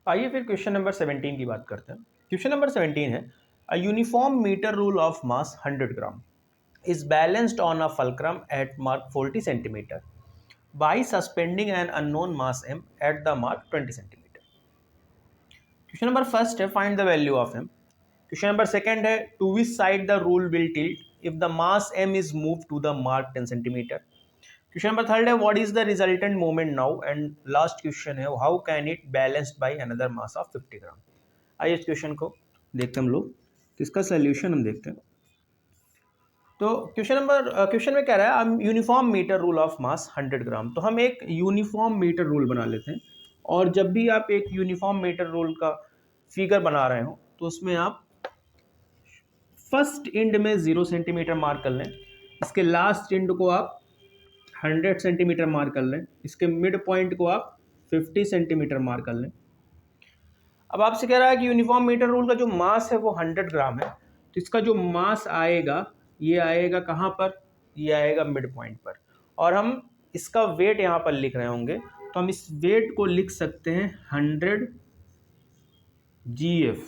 आइए फिर question number 17 की बात करते हैं। क्वेश्चन नंबर 17 है, a uniform metre rule of mass 100 gram is balanced on a fulcrum at mark 40 centimeter by suspending an unknown mass m at the mark 20 centimeter. Question number first है, find the value of m. Question number second है, to which side the rule will tilt if the mass m is move to the mark 10 centimeter. Question number third है, what is the resultant moment now. And last question है, how can it balanced by another mass of 50 gram. आइए इस question को देखते हैं हम लोग, तो इसका सोल्यूशन हम देखते हैं. तो क्वेश्चन में कह रहा है uniform metre rule of mass 100 gram. तो हम एक यूनिफॉर्म मीटर रूल बना लेते हैं, और जब भी आप एक यूनिफॉर्म मीटर रूल का फिगर बना रहे हो तो उसमें आप फर्स्ट एंड में 0 सेंटीमीटर मार्क कर लें, इसके लास्ट एंड को आप 100 सेंटीमीटर मार्क कर लें, इसके मिड पॉइंट को आप 50 सेंटीमीटर मार्क कर लें. अब आपसे कह रहा है कि यूनिफॉर्म मीटर रूल का जो मास है वो 100 ग्राम है, तो इसका जो मास आएगा ये आएगा कहाँ पर, ये आएगा मिड पॉइंट पर. और हम इसका वेट यहाँ पर लिख रहे होंगे, तो हम इस वेट को लिख सकते हैं 100 GF.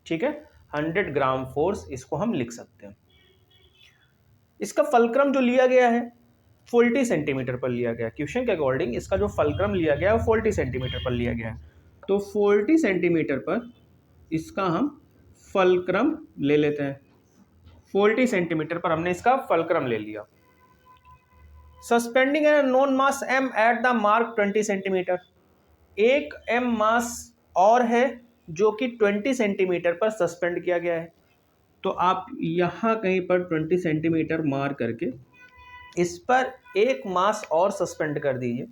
ठीक है, 100 ग्राम फोर्स इसको हम लिख सकते हैं. इसका फलक्रम जो लिया गया है 40 सेंटीमीटर पर लिया गया. क्वेश्चन के अकॉर्डिंग इसका जो फलक्रम लिया गया है वो 40 सेंटीमीटर पर लिया गया है. तो 40 सेंटीमीटर पर इसका हम फलक्रम ले लेते हैं. 40 सेंटीमीटर पर हमने इसका फलक्रम ले लिया. Suspending an unknown mass m at the mark 20 centimetre. एक m मास और है जो कि 20 सेंटीमीटर पर सस्पेंड किया गया है. तो आप यहाँ कहीं पर 20 सेंटीमीटर मार करके इस पर एक मास और सस्पेंड कर दीजिए,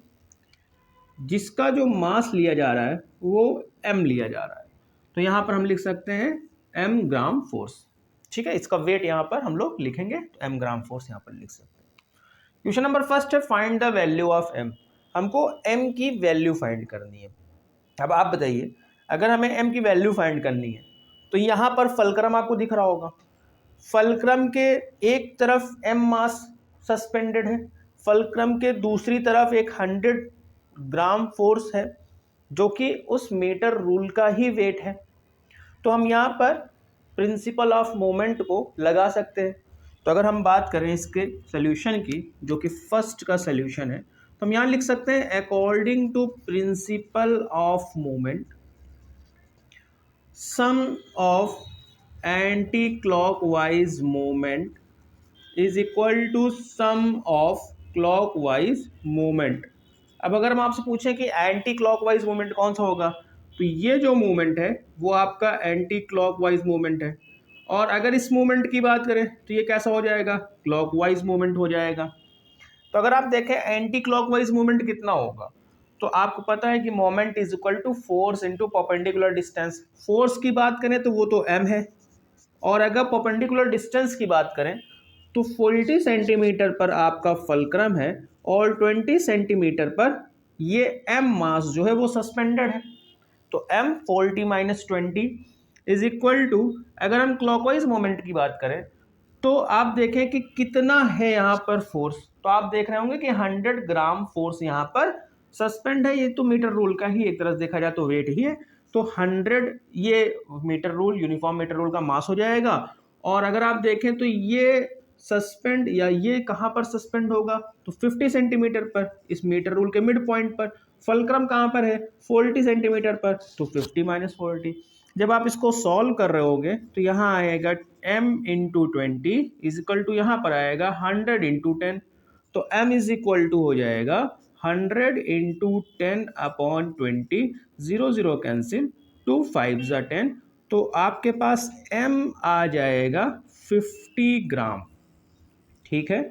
जिसका जो मास लिया जा रहा है वो m लिया जा रहा है. तो यहाँ पर हम लिख सकते हैं m ग्राम फोर्स. ठीक है, इसका वेट यहाँ पर हम लोग लिखेंगे, तो m ग्राम फोर्स यहाँ पर लिख सकते हैं. क्वेश्चन नंबर फर्स्ट है, find the value of m. हमको m की वैल्यू फाइंड करनी है. अब आप बताइए, अगर हमें m की वैल्यू फाइंड करनी है तो यहाँ पर फलक्रम आपको दिख रहा होगा. फलक्रम के एक तरफ m मास सस्पेंडेड है, फलक्रम के दूसरी तरफ एक 100 ग्राम फोर्स है जो कि उस मीटर रूल का ही वेट है. तो हम यहाँ पर प्रिंसिपल ऑफ मोमेंट को लगा सकते हैं. तो अगर हम बात करें इसके सोल्यूशन की, जो कि फर्स्ट का सोल्यूशन है, तो हम यहाँ लिख सकते हैं according to principle of moment sum of anti clockwise moment is equal to sum of clockwise moment. अब अगर हम आपसे पूछें कि एंटी क्लॉकवाइज मोमेंट कौन सा होगा, तो ये जो मोमेंट है वो आपका एंटी क्लॉकवाइज मोमेंट है. और अगर इस मोमेंट की बात करें तो ये कैसा हो जाएगा, क्लॉकवाइज मोमेंट हो जाएगा. तो अगर आप देखें एंटी क्लॉकवाइज मोमेंट कितना होगा, तो आपको पता है कि moment is equal to force into perpendicular distance. Force की बात करें तो वो तो m है, और अगर परपेंडिकुलर डिस्टेंस की बात करें तो 40 सेंटीमीटर पर आपका फलक्रम है और 20 सेंटीमीटर पर ये m मास जो है वो सस्पेंडेड है. तो m 40 minus 20 is equal to, अगर हम क्लॉकवाइज मोमेंट की बात करें तो आप देखें कि कितना है यहाँ पर फोर्स. तो आप देख रहे होंगे कि 100 ग्राम फोर्स यहाँ पर सस्पेंड है. ये तो मीटर रूल का ही एक तरह से देखा जाए तो वेट ही है. तो 100 ये metre rule, uniform metre rule का मास हो जाएगा. और अगर आप देखें तो ये सस्पेंड या ये कहाँ पर सस्पेंड होगा, तो 50 सेंटीमीटर पर, इस मीटर रूल के मिड पॉइंट पर. फलक्रम कहाँ पर है, 40 सेंटीमीटर पर, तो 50 माइनस 40. जब आप इसको सॉल्व कर रहे होगे तो यहाँ आएगा m into 20 is equal to, यहाँ पर आएगा 100 इंटू 10. तो m इज इक्वल टू हो जाएगा 100 इंटू 10 अपॉन 20, 0 0 कैंसिल, 2 5 10. तो आपके पास m आ जाएगा 50 ग्राम. ठीक है,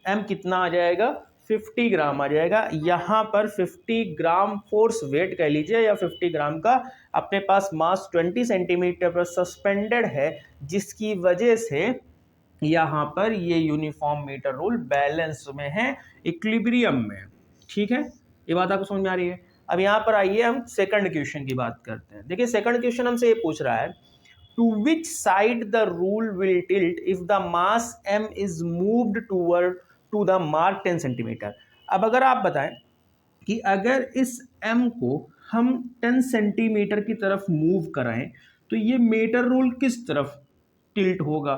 m कितना आ जाएगा, 50 ग्राम आ जाएगा. यहाँ पर 50 ग्राम फोर्स वेट कह लीजिए, या 50 ग्राम का अपने पास मास 20 सेंटीमीटर पर सस्पेंडेड है, जिसकी वजह से यहाँ पर ये यूनिफॉर्म मीटर रूल बैलेंस में है, इक्विलिब्रियम में. ठीक है, ये बात आपको समझ में आ रही है. अब यहाँ पर आइए हम सेकंड क्वेश्चन की बात करते हैं. देखिए सेकंड क्वेश्चन हमसे ये पूछ रहा है, to which side the rule will tilt if the mass m is moved toward to the mark 10 centimetre. अब अगर आप बताएं कि अगर इस m को हम 10 सेंटीमीटर की तरफ मूव कराएं तो ये मीटर रूल किस तरफ टिल्ट होगा।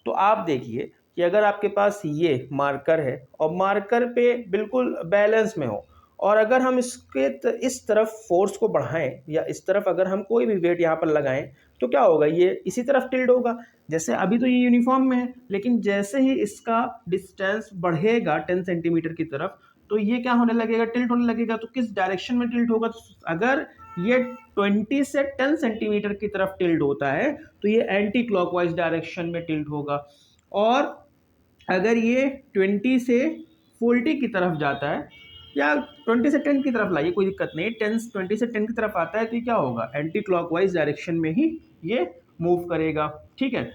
तो आप देखिए कि अगर आपके पास ये मार्कर है और मार्कर पे बिल्कुल बैलेंस में हो, और अगर हम इस तरफ फोर्स को बढ़ाएं या इस तरफ अगर हम कोई भी वेट यहाँ पर लगाएं तो क्या होगा, ये इसी तरफ टिल्ट होगा। जैसे अभी तो ये यूनिफॉर्म में है, लेकिन जैसे ही इसका डिस्टेंस बढ़ेगा 10 सेंटीमीटर की तरफ तो ये क्या होने लगेगा, टिल्ट होने लगेगा। तो किस डायरेक्शन में टिल्ट होगा, तो अगर ये 20 से 10 सेंटीमीटर की तरफ टिल्ट होता है तो ये एंटी क्लॉकवाइज डायरेक्शन में टिल्ट होगा। और अगर ये 20 से 40 की तरफ जाता है या 20 से 10 की तरफ लाइए, कोई दिक्कत नहीं, 20 से 10 की तरफ आता है तो ये क्या होगा, एंटी क्लॉकवाइज डायरेक्शन में ही ये मूव करेगा। ठीक है,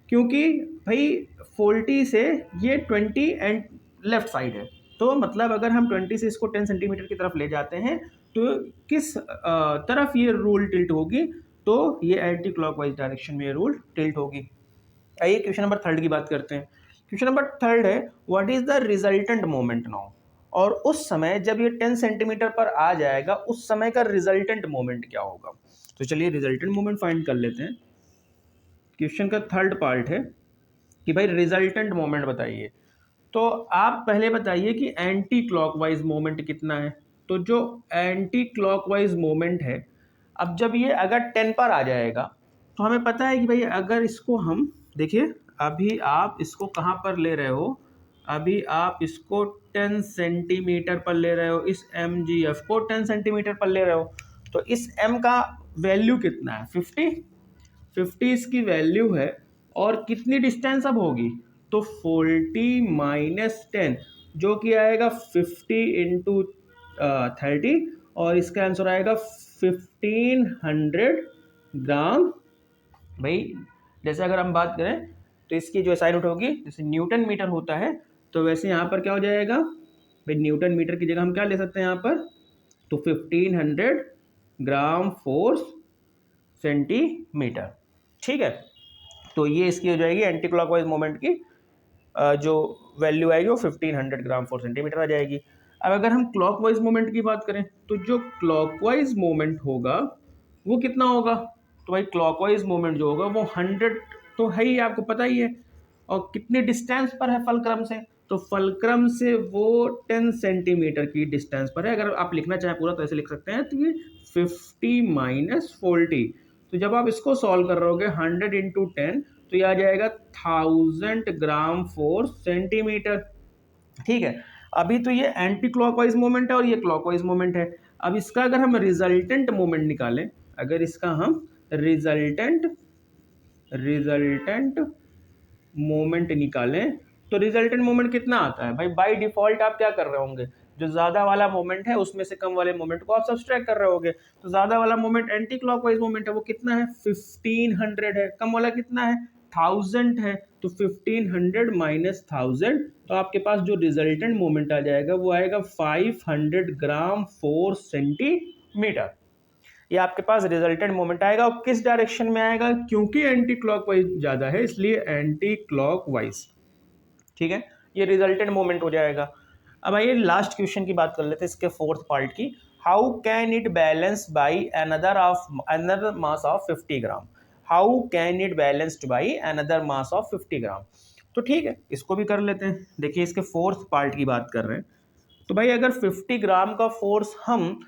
क्योंकि भाई 40 से ये 20 एंड लेफ्ट साइड है, तो मतलब अगर हम 20 से इसको 10 सेंटीमीटर की तरफ ले जाते हैं तो किस तरफ ये रूल टिल्ट होगी, तो ये एंटी क्लॉकवाइज डायरेक्शन में ये रूल टिल्ट होगी। आइए क्वेश्चन नंबर 3 की बात करते हैं। क्वेश्चन नंबर 3 है, what is the resultant moment now. और उस समय जब ये 10 सेंटीमीटर पर आ जाएगा उस समय का रिजल्टेंट मोमेंट क्या होगा। तो चलिए रिजल्टेंट मोमेंट फाइंड कर लेते हैं। क्वेश्चन का 3rd पार्ट है कि भाई रिजल्टेंट मोमेंट बताइए। तो आप पहले बताइए कि एंटी क्लॉकवाइज मोमेंट कितना है। तो जो एंटी क्लॉकवाइज मोमेंट है, अब जब ये अगर 10 पर आ जाएगा तो हमें पता है कि भाई अगर इसको हम देखिए, अभी आप इसको कहाँ पर ले रहे हो, अभी आप इसको 10 सेंटीमीटर पर ले रहे हो, इस MGF को 10 सेंटीमीटर पर ले रहे हो, तो इस M का वैल्यू कितना है, 50 इसकी वैल्यू है। और कितनी डिस्टेंस अब होगी, तो 40 माइनस 10 जो कि आएगा 50 इंटू 30, और इसका आंसर आएगा 1500 ग्राम। भाई जैसे अगर हम बात करें तो इसकी जो SI यूनिट होगी, जैसे न्यूटन मीटर होता है, तो वैसे यहाँ पर क्या हो जाएगा, भाई न्यूटन मीटर की जगह हम क्या ले सकते हैं यहाँ पर, तो 1500 ग्राम फोर्स सेंटीमीटर। ठीक है, तो ये इसकी हो जाएगी एंटी क्लॉकवाइज मोमेंट की जो वैल्यू आएगी वो 1500 ग्राम फोर सेंटीमीटर आ जाएगी। अब अगर हम क्लॉकवाइज मोमेंट की बात करें तो जो क्लॉकवाइज मोमेंट होगा वो कितना होगा, तो भाई क्लॉकवाइज मोमेंट जो होगा वो 100 तो है ही, आपको पता ही है। और कितने डिस्टेंस पर है फलक्रम से, तो फलक्रम से वो 10 सेंटीमीटर की डिस्टेंस पर है। अगर आप लिखना चाहें पूरा तो ऐसे लिख सकते हैं, तो ये 50 माइनस 40, तो जब आप इसको सॉल्व कर रहे होगे 100 इंटू 10 तो ये आ जाएगा 1000 ग्राम फोर सेंटीमीटर। ठीक है, अभी तो ये एंटी क्लॉकवाइज मोमेंट है और ये क्लॉकवाइज मोमेंट है। अब इसका अगर हम रिजल्टेंट मोमेंट निकालें, अगर इसका हम रिजल्टेंट मोमेंट निकालें तो रिजल्टेंट मोमेंट कितना आता है, भाई बाय डिफॉल्ट आप क्या कर रहे होंगे, जो ज्यादा वाला मोमेंट है उसमें से कम वाले मोमेंट को आप सब्सट्रैक्ट कर रहे होगे। तो ज्यादा वाला मोमेंट एंटी क्लॉकवाइज मोमेंट है, वो कितना है, 1500 है। कम वाला कितना है, 1000 है। तो 1500 माइनस 1000, तो आपके पास जो रिजल्टेंट मोमेंट आ जाएगा वो आएगा 500 ग्राम फोर सेंटीमीटर। ये आपके पास रिजल्टेंट मोमेंट आएगा। और किस डायरेक्शन में आएगा, क्योंकि एंटी क्लॉकवाइज ज्यादा है इसलिए एंटी क्लॉकवाइज। ठीक है, ये रिजल्टेंट मोमेंट हो जाएगा। अब आइए लास्ट क्वेश्चन की बात कर लेते हैं, इसके 4th पार्ट की। How can it balance by another mass of 50 gram. How can it balanced by another mass of 50 ग्राम। तो ठीक है, इसको भी कर लेते हैं। देखिए इसके 4th पार्ट की बात कर रहे हैं, तो भाई अगर 50 ग्राम का फोर्स हम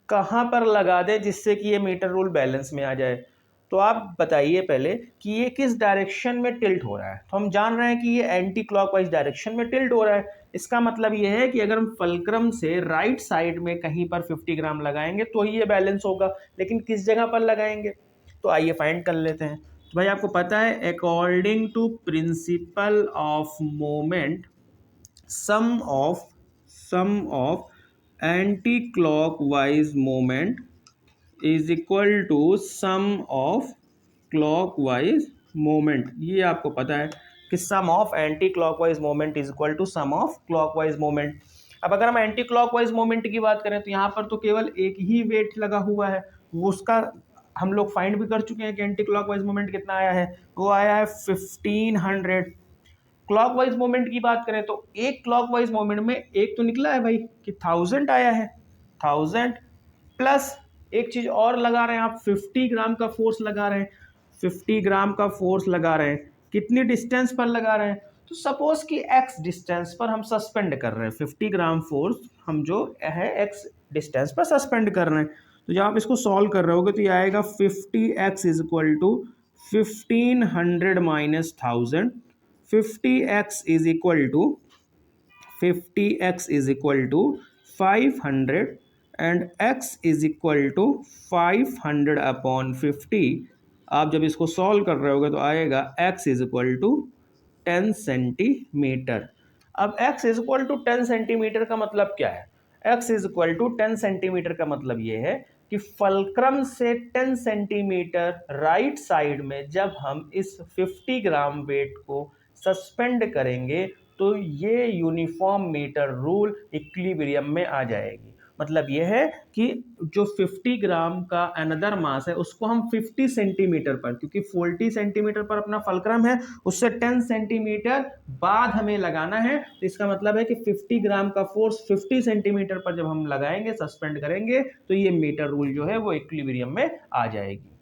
कहाँ पर लगा दें जिससे कि ये मीटर रूल बैलेंस में आ जाए। तो आप बताइए पहले कि ये किस डायरेक्शन में टिल्ट हो रहा है। तो हम जान रहे हैं कि ये एंटी क्लॉकवाइज डायरेक्शन में टिल्ट हो रहा है। इसका मतलब ये है कि अगर हम फलक्रम से राइट साइड में कहीं पर 50 ग्राम लगाएंगे तो ही ये बैलेंस होगा, लेकिन किस जगह पर लगाएंगे, तो आइए फाइंड कर लेते हैं। तो भाई आपको पता है according to principle of moment sum of anti clockwise moment is equal to sum of clockwise moment. ये आपको पता है कि sum of anti clockwise moment is equal to sum of clockwise moment. अब अगर हम एंटी क्लॉकवाइज मोमेंट की बात करें तो यहाँ पर तो केवल एक ही वेट लगा हुआ है, वो उसका हम लोग फाइंड भी कर चुके हैं कि एंटी क्लॉकवाइज मोमेंट कितना आया है, वो आया है 1500। क्लॉकवाइज मोमेंट की बात करें तो एक क्लॉकवाइज मोमेंट में एक तो निकला है भाई कि 1000 आया है, 1000 प्लस एक चीज और लगा रहे हैं आप, 50 ग्राम का फोर्स लगा रहे हैं, 50 ग्राम का फोर्स लगा रहे हैं, कितनी डिस्टेंस पर लगा रहे हैं, तो सपोज कि x डिस्टेंस पर हम सस्पेंड कर रहे हैं, 50 ग्राम फोर्स हम जो है x डिस्टेंस पर सस्पेंड कर रहे हैं। तो जब आप इसको सॉल्व कर रहे होगे तो ये आएगा 50x is equal to 1500 minus 1000, 50x is equal to 50x is equal to 500 and x is equal to 500 upon 50। आप जब इसको सॉल्व कर रहे होगे तो आएगा x is equal to 10 centimetre. अब x is equal to 10 centimetre का मतलब क्या है? x is equal to 10 centimetre का मतलब ये है कि फलक्रम से 10 सेंटीमीटर राइट साइड में जब हम इस 50 ग्राम वेट को सस्पेंड करेंगे तो ये यूनिफॉर्म मीटर रूल इक्विलिब्रियम में आ जाएगी। मतलब ये है कि जो 50 ग्राम का अनदर मास है उसको हम 50 सेंटीमीटर पर, क्योंकि 40 सेंटीमीटर पर अपना फलक्रम है, उससे 10 सेंटीमीटर बाद हमें लगाना है, तो इसका मतलब है कि 50 ग्राम का फोर्स 50 सेंटीमीटर पर जब हम लगाएंगे, सस्पेंड करेंगे, तो ये मीटर रूल जो है वो इक्विलिब्रियम में आ जाएगी।